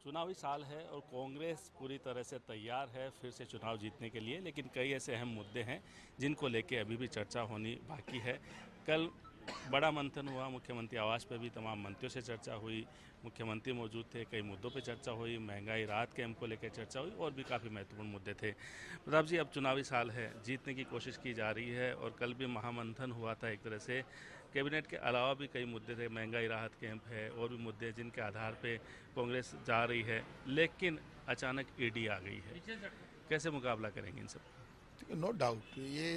चुनावी साल है और कांग्रेस पूरी तरह से तैयार है फिर से चुनाव जीतने के लिए, लेकिन कई ऐसे अहम मुद्दे हैं जिनको लेके अभी भी चर्चा होनी बाकी है। कल बड़ा मंथन हुआ, मुख्यमंत्री आवास पे भी तमाम मंत्रियों से चर्चा हुई, मुख्यमंत्री मौजूद थे, कई मुद्दों पे चर्चा हुई, महंगाई राहत कैंप को लेकर चर्चा हुई और भी काफ़ी महत्वपूर्ण मुद्दे थे। प्रताप जी, अब चुनावी साल है, जीतने की कोशिश की जा रही है और कल भी महामंथन हुआ था एक तरह से। कैबिनेट के अलावा भी कई मुद्दे थे, महंगाई राहत कैंप है और भी मुद्दे जिनके आधार पे कांग्रेस जा रही है, लेकिन अचानक ईडी आ गई है। कैसे मुकाबला करेंगे इन सब? नो डाउट ये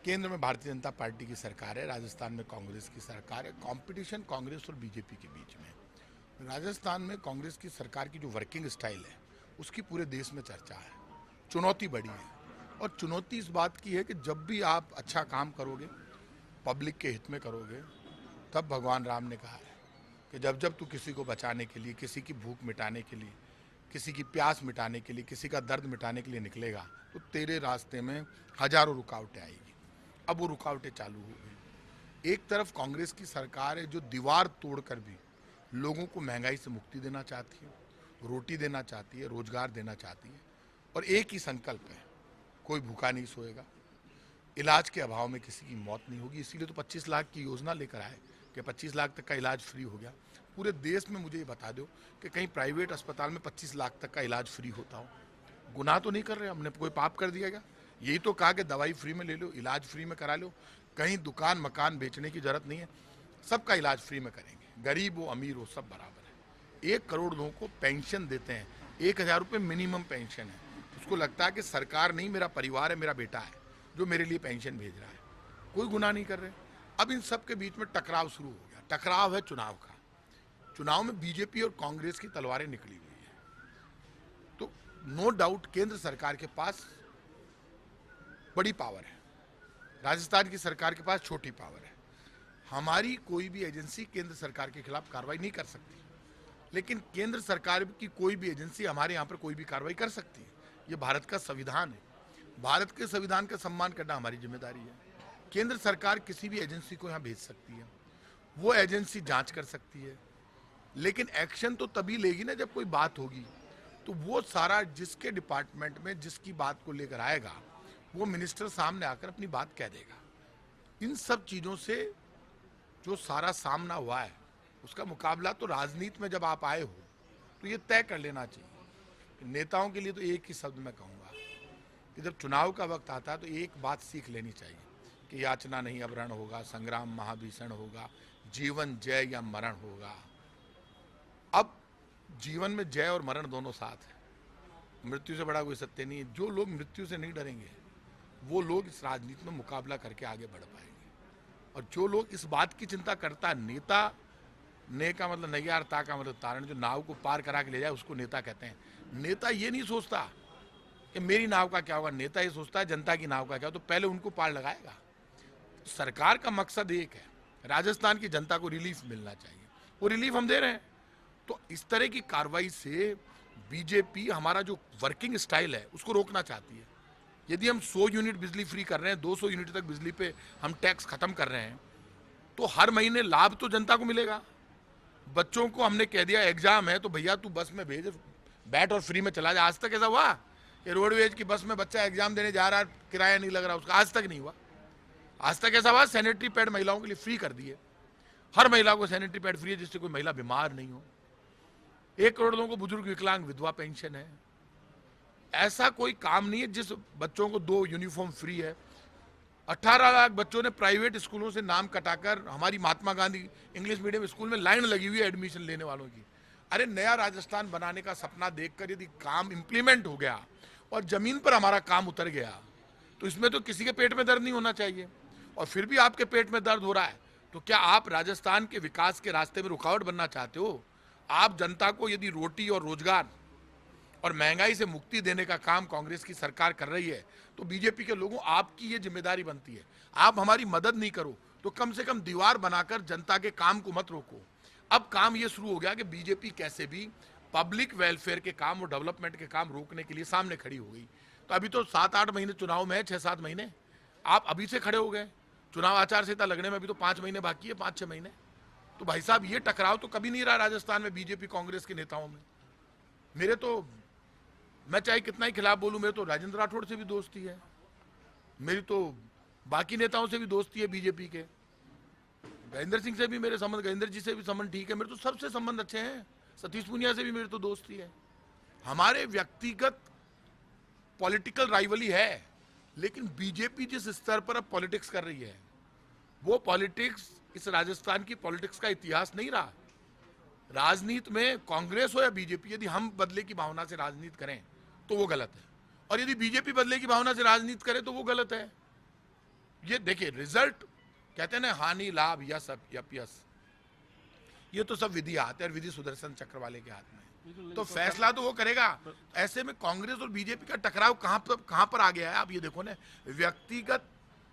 केंद्र में भारतीय जनता पार्टी की सरकार है, राजस्थान में कांग्रेस की सरकार है। कंपटीशन कांग्रेस और बीजेपी के बीच में। राजस्थान में कांग्रेस की सरकार की जो वर्किंग स्टाइल है उसकी पूरे देश में चर्चा है। चुनौती बड़ी है और चुनौती इस बात की है कि जब भी आप अच्छा काम करोगे, पब्लिक के हित में करोगे, तब भगवान राम ने कहा है कि जब जब तू किसी को बचाने के लिए, किसी की भूख मिटाने के लिए, किसी की प्यास मिटाने के लिए, किसी का दर्द मिटाने के लिए निकलेगा तो तेरे रास्ते में हजारों रुकावटें आएगी। अब वो रुकावटें चालू हो गई। एक तरफ कांग्रेस की सरकार है जो दीवार तोड़कर भी लोगों को महंगाई से मुक्ति देना चाहती है, रोटी देना चाहती है, रोजगार देना चाहती है और एक ही संकल्प है, कोई भूखा नहीं सोएगा, इलाज के अभाव में किसी की मौत नहीं होगी। इसीलिए तो 25 लाख की योजना लेकर आए कि 25 लाख तक का इलाज फ्री हो गया। पूरे देश में मुझे ये बता दो कि कहीं प्राइवेट अस्पताल में 25 लाख तक का इलाज फ्री होता हो। गुनाह तो नहीं कर रहे, हमने कोई पाप कर दिया क्या? यही तो कहा कि दवाई फ्री में ले लो, इलाज फ्री में करा लो, कहीं दुकान मकान बेचने की जरूरत नहीं है, सबका इलाज फ्री में करेंगे। गरीब हो अमीर हो सब बराबर है। 1 करोड़ लोगों को पेंशन देते हैं, 1000 रुपये मिनिमम पेंशन है। उसको लगता है कि सरकार नहीं, मेरा परिवार है, मेरा बेटा है जो मेरे लिए पेंशन भेज रहा है। कोई गुनाह नहीं कर रहे। अब इन सब के बीच में टकराव शुरू हो गया। टकराव है चुनाव का। चुनाव में बीजेपी और कांग्रेस की तलवारें निकली हुई है। तो नो डाउट केंद्र सरकार के पास बड़ी पावर है, राजस्थान की सरकार के पास छोटी पावर है। हमारी कोई भी एजेंसी केंद्र सरकार के खिलाफ कार्रवाई नहीं कर सकती, लेकिन केंद्र सरकार की कोई भी एजेंसी हमारे यहाँ पर कोई भी कार्रवाई कर सकती है। ये भारत का संविधान है। भारत के संविधान का सम्मान करना हमारी जिम्मेदारी है। केंद्र सरकार किसी भी एजेंसी को यहाँ भेज सकती है, वो एजेंसी जांच कर सकती है, लेकिन एक्शन तो तभी लेगी ना जब कोई बात होगी। तो वो सारा जिसके डिपार्टमेंट में जिसकी बात को लेकर आएगा वो मिनिस्टर सामने आकर अपनी बात कह देगा। इन सब चीज़ों से जो सारा सामना हुआ है उसका मुकाबला तो राजनीति में जब आप आए हो तो ये तय कर लेना चाहिए। नेताओं के लिए तो एक ही शब्द मैं कहूँगा कि जब चुनाव का वक्त आता है तो एक बात सीख लेनी चाहिए कि याचना नहीं अवरण होगा, संग्राम महाभीषण होगा, जीवन जय या मरण होगा। अब जीवन में जय और मरण दोनों साथ है। मृत्यु से बड़ा कोई सत्य नहीं है। जो लोग मृत्यु से नहीं डरेंगे वो लोग इस राजनीति में मुकाबला करके आगे बढ़ पाएंगे। और जो लोग इस बात की चिंता करता है, नेता, ने का मतलब नैयार, ता का मतलब तारण, जो नाव को पार करा के ले जाए उसको नेता कहते हैं। नेता ये नहीं सोचता कि मेरी नाव का क्या होगा, नेता ये सोचता है जनता की नाव का क्या हो, तो पहले उनको पार लगाएगा। सरकार का मकसद एक है, राजस्थान की जनता को रिलीफ मिलना चाहिए, वो रिलीफ हम दे रहे हैं। तो इस तरह की कार्रवाई से बीजेपी हमारा जो वर्किंग स्टाइल है उसको रोकना चाहती है। यदि हम 100 यूनिट बिजली फ्री कर रहे हैं, 200 यूनिट तक बिजली पे हम टैक्स खत्म कर रहे हैं, तो हर महीने लाभ तो जनता को मिलेगा। बच्चों को हमने कह दिया एग्जाम है तो भैया तू बस में भेज, बैठ और फ्री में चला जा। आज तक ऐसा हुआ कि रोडवेज की बस में बच्चा एग्जाम देने जा रहा है, किराया नहीं लग रहा उसका? आज तक नहीं हुआ। आज तक ऐसा हुआ सैनिटरी पैड महिलाओं के लिए फ्री कर दिए, हर महिला को सैनिटरी पैड फ्री है जिससे कोई महिला बीमार नहीं हो। 1 करोड़ लोगों को बुजुर्ग विकलांग विधवा पेंशन है। ऐसा कोई काम नहीं है जिस बच्चों को 2 यूनिफॉर्म फ्री है। 18 लाख बच्चों ने प्राइवेट स्कूलों से नाम कटाकर हमारी Mahatma Gandhi English medium school में लाइन लगी हुई है एडमिशन लेने वालों की। अरे नया राजस्थान बनाने का सपना देखकर यदि काम इंप्लीमेंट हो गया और जमीन पर हमारा काम उतर गया तो इसमें तो किसी के पेट में दर्द नहीं होना चाहिए। और फिर भी आपके पेट में दर्द हो रहा है तो क्या आप राजस्थान के विकास के रास्ते में रुकावट बनना चाहते हो? आप जनता को यदि रोटी और रोजगार और महंगाई से मुक्ति देने का काम कांग्रेस की सरकार कर रही है तो बीजेपी के लोगों आपकी ये जिम्मेदारी बनती है। आप हमारी मदद नहीं करो तो कम से कम दीवार बनाकर जनता के काम को मत रोको। अब काम ये शुरू हो गया कि बीजेपी कैसे भी पब्लिक वेलफेयर के काम और डेवलपमेंट के काम रोकने के लिए सामने खड़ी हो गई। तो अभी तो 7-8 महीने चुनाव में है, 6-7 महीने आप अभी से खड़े हो गए। चुनाव आचार संहिता लगने में अभी तो 5 महीने बाकी है, 5-6 महीने। तो भाई साहब ये टकराव तो कभी नहीं रहा राजस्थान में बीजेपी कांग्रेस के नेताओं में। मेरे तो, मैं चाहे कितना ही खिलाफ बोलूं, मेरे तो राजेंद्र राठौड़ से भी दोस्ती है, मेरी तो बाकी नेताओं से भी दोस्ती है बीजेपी के, गजेंद्र सिंह से भी मेरे संबंध, गजेंद्र जी से भी संबंध ठीक है, मेरे तो सबसे संबंध अच्छे हैं, सतीश पूनिया से भी मेरी तो दोस्ती है। हमारे व्यक्तिगत पॉलिटिकल राइवली है, लेकिन बीजेपी जिस स्तर पर अब पॉलिटिक्स कर रही है, वो पॉलिटिक्स इस राजस्थान की पॉलिटिक्स का इतिहास नहीं रहा। राजनीति में कांग्रेस हो या बीजेपी, यदि हम बदले की भावना से राजनीति करें तो वो गलत है, और यदि बीजेपी बदले की भावना से राजनीति करे तो वो गलत है। ये देखिए रिजल्ट, कहते हैं ना हानि लाभ यश अपयश, ये तो सब विधि हाथ है, और विधि सुदर्शन चक्र वाले के हाथ में, तो फैसला तो वो करेगा। ऐसे में कांग्रेस और बीजेपी का टकराव कहां पर आ गया है, आप ये देखो ना, व्यक्तिगत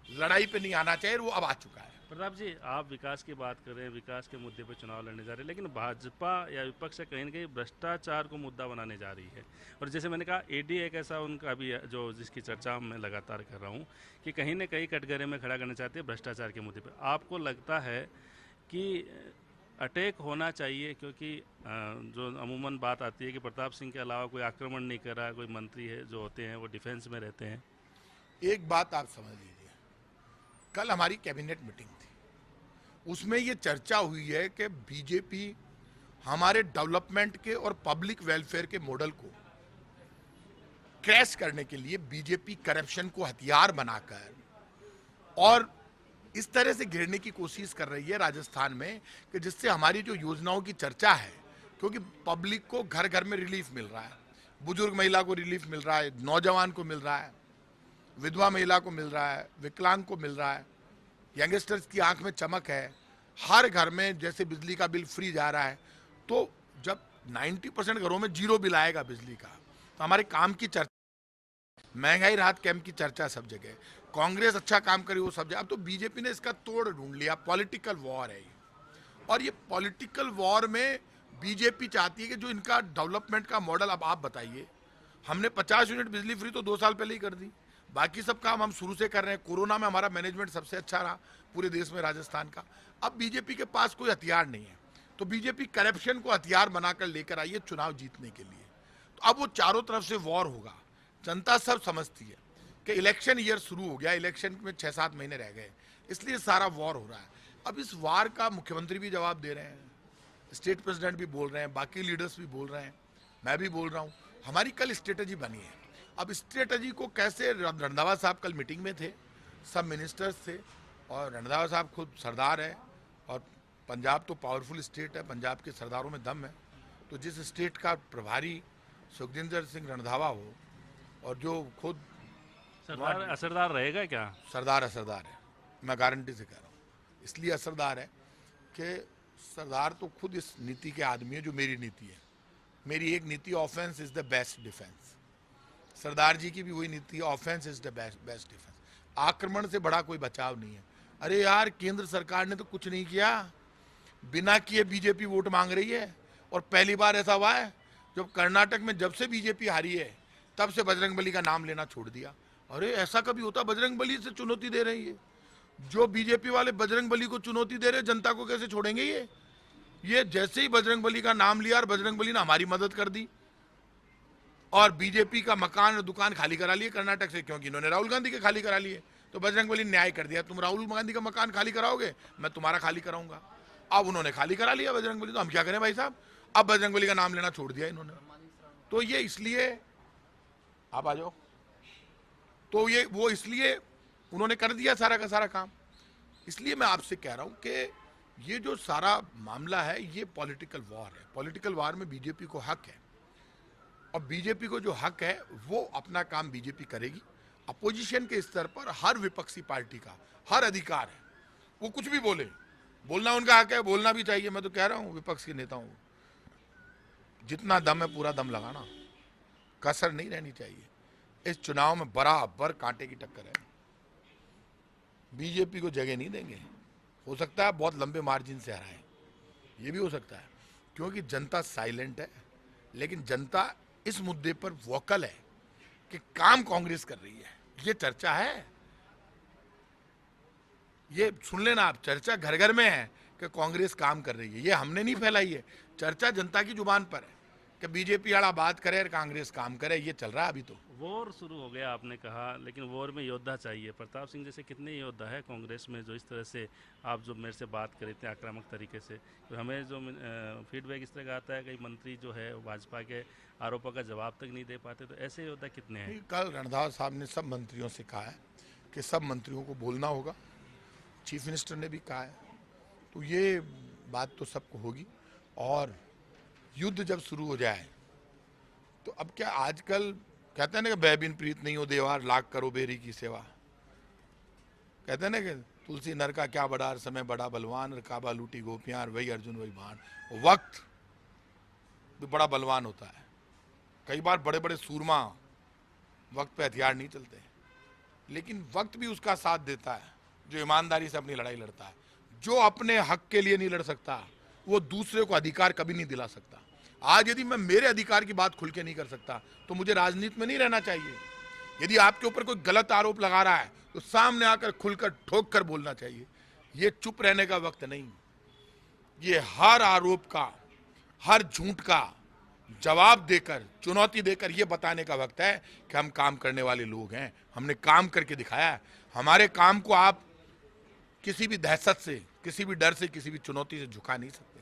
लड़ाई पे नहीं आना चाहिए, वो अब आ चुका है। प्रताप जी, आप विकास की बात कर रहे हैं, विकास के मुद्दे पर चुनाव लड़ने जा रहे हैं, लेकिन भाजपा या विपक्ष कहीं ना कहीं भ्रष्टाचार को मुद्दा बनाने जा रही है। और जैसे मैंने कहा, ईडी एक ऐसा उनका भी जो जिसकी चर्चा मैं लगातार कर रहा हूँ कि कहीं ना कहीं कटघरे में खड़ा करना चाहते हैं भ्रष्टाचार के मुद्दे पर। आपको लगता है कि अटैक होना चाहिए, क्योंकि जो अमूमन बात आती है कि प्रताप सिंह के अलावा कोई आक्रमण नहीं कर रहा, कोई मंत्री है जो होते हैं वो डिफेंस में रहते हैं। एक बात आप समझ लीजिए, कल हमारी कैबिनेट मीटिंग थी, उसमें ये चर्चा हुई है कि बीजेपी हमारे डेवलपमेंट के और पब्लिक वेलफेयर के मॉडल को क्रैश करने के लिए बीजेपी करप्शन को हथियार बनाकर और इस तरह से गिरने की कोशिश कर रही है राजस्थान में कि जिससे हमारी जो योजनाओं की चर्चा है, क्योंकि पब्लिक को घर घर में रिलीफ मिल रहा है, बुजुर्ग महिला को रिलीफ मिल रहा है, नौजवान को मिल रहा है, विधवा महिला को मिल रहा है, विकलांग को मिल रहा है, यंगस्टर्स की आंख में चमक है, हर घर में जैसे बिजली का बिल फ्री जा रहा है। तो जब 90% घरों में जीरो बिल आएगा बिजली का, तो हमारे काम की चर्चा, महंगाई राहत कैंप की चर्चा सब जगह, कांग्रेस अच्छा काम करे वो सब जगह। अब तो बीजेपी ने इसका तोड़ ढूंढ लिया, पॉलिटिकल वॉर है ये, और ये पॉलिटिकल वॉर में बीजेपी चाहती है कि जो इनका डेवलपमेंट का मॉडल, अब आप बताइए, हमने 50 यूनिट बिजली फ्री तो 2 साल पहले ही कर दी, बाकी सब काम हम शुरू से कर रहे हैं। कोरोना में हमारा मैनेजमेंट सबसे अच्छा रहा पूरे देश में राजस्थान का। अब बीजेपी के पास कोई हथियार नहीं है, तो बीजेपी करप्शन को हथियार बनाकर लेकर आई है चुनाव जीतने के लिए। तो अब वो चारों तरफ से वॉर होगा, जनता सब समझती है कि इलेक्शन ईयर शुरू हो गया, इलेक्शन में 6-7 महीने रह गए, इसलिए सारा वॉर हो रहा है। अब इस वार का मुख्यमंत्री भी जवाब दे रहे हैं, स्टेट प्रेसिडेंट भी बोल रहे हैं, बाकी लीडर्स भी बोल रहे हैं, मैं भी बोल रहा हूँ। हमारी कल स्ट्रेटजी बनी है, अब स्ट्रेटजी को कैसे, रंधावा साहब कल मीटिंग में थे, सब मिनिस्टर्स थे, और रंधावा साहब खुद सरदार है, और पंजाब तो पावरफुल स्टेट है, पंजाब के सरदारों में दम है। तो जिस स्टेट का प्रभारी सुखजिंदर सिंह रंधावा हो, और जो खुद सरदार असरदार रहेगा क्या? सरदार असरदार है, मैं गारंटी से कह रहा हूँ। इसलिए असरदार है कि सरदार तो खुद इस नीति के आदमी है जो मेरी नीति है। मेरी एक नीति, offence is the best defence. Sardar ji की भी वही नीति है, offence is the best defence. आक्रमण से बड़ा कोई बचाव नहीं है। अरे यार, केंद्र सरकार ने तो कुछ नहीं किया, बिना किए बीजेपी वोट मांग रही है। और पहली बार ऐसा हुआ है जब कर्नाटक में, जब से बीजेपी हारी है तब से बजरंगबली का नाम लेना छोड़ दिया। अरे ऐसा कभी होता? बजरंगबली से चुनौती दे रही है, जो बीजेपी वाले बजरंगबली को चुनौती दे रहे, जनता को कैसे छोड़ेंगे ये जैसे ही बजरंगबली का नाम लिया और बजरंगबली ने हमारी मदद कर दी और बीजेपी का मकान और दुकान खाली करा लिए कर्नाटक से, क्योंकि इन्होंने राहुल गांधी के खाली करा लिए, तो बजरंगबली ने न्याय कर दिया, तुम राहुल गांधी का मकान खाली कराओगे, मैं तुम्हारा खाली कराऊंगा। अब उन्होंने खाली करा लिया बजरंगबली, तो हम क्या करें भाई साहब? अब बजरंगबली का नाम लेना छोड़ दिया इन्होंने। तो ये इसलिए, आप आ जाओ, तो ये वो इसलिए उन्होंने कर दिया सारा का सारा काम। इसलिए मैं आपसे कह रहा हूं कि ये जो सारा मामला है ये पॉलिटिकल वॉर है। पॉलिटिकल वॉर में बीजेपी को हक है, और बीजेपी को जो हक है वो अपना काम बीजेपी करेगी। अपोजिशन के स्तर पर हर विपक्षी पार्टी का हर अधिकार है, वो कुछ भी बोले, बोलना उनका हक है, बोलना भी चाहिए। मैं तो कह रहा हूं विपक्ष के नेताओं को, जितना दम है पूरा दम लगाना, कसर नहीं रहनी चाहिए। इस चुनाव में बराबर कांटे की टक्कर है, बीजेपी को जगह नहीं देंगे। हो सकता है बहुत लंबे मार्जिन से हराएं, ये भी हो सकता है, क्योंकि जनता साइलेंट है, लेकिन जनता इस मुद्दे पर वोकल है कि काम कांग्रेस कर रही है। ये चर्चा है, ये सुन लेना आप, चर्चा घर घर में है कि कांग्रेस काम कर रही है। ये हमने नहीं फैलाई है, चर्चा जनता की जुबान पर है कि बीजेपी आड़ा बात करे और कांग्रेस काम करे। ये चल रहा है अभी तो। वॉर शुरू हो गया आपने कहा, लेकिन वॉर में योद्धा चाहिए। प्रताप सिंह जैसे कितने योद्धा है कांग्रेस में जो इस तरह से आप जो मेरे से बात कर रहे थे आक्रामक तरीके से, तो हमें जो फीडबैक इस तरह का आता है कई मंत्री जो है भाजपा के आरोपों का जवाब तक नहीं दे पाते, तो ऐसे योद्धा कितने हैं? कल रणधर साहब ने सब मंत्रियों से कहा है कि सब मंत्रियों को बोलना होगा, चीफ मिनिस्टर ने भी कहा है, तो ये बात तो सबको होगी। और युद्ध जब शुरू हो जाए तो अब क्या, आजकल कहते हैं ना कि बैबिन प्रीत नहीं हो देवार, लाख करो बेरी की सेवा। कहते हैं ना कि तुलसी नर का क्या बड़ा, समय बड़ा बलवान, रकाबा लूटी गोपियां, वही अर्जुन वही बाण। वक्त भी बड़ा बलवान होता है। कई बार बड़े बड़े सूरमा वक्त पे हथियार नहीं चलते, लेकिन वक्त भी उसका साथ देता है जो ईमानदारी से अपनी लड़ाई लड़ता है। जो अपने हक के लिए नहीं लड़ सकता वो दूसरे को अधिकार कभी नहीं दिला सकता। आज यदि मैं मेरे अधिकार की बात खुल के नहीं कर सकता तो मुझे राजनीति में नहीं रहना चाहिए। यदि आपके ऊपर कोई गलत आरोप लगा रहा है तो सामने आकर खुलकर ठोक कर बोलना चाहिए। ये चुप रहने का वक्त नहीं, ये हर आरोप का, हर झूठ का जवाब देकर, चुनौती देकर ये बताने का वक्त है कि हम काम करने वाले लोग हैं, हमने काम करके दिखाया है। हमारे काम को आप किसी भी दहशत से, किसी भी डर से, किसी भी चुनौती से झुका नहीं सकते।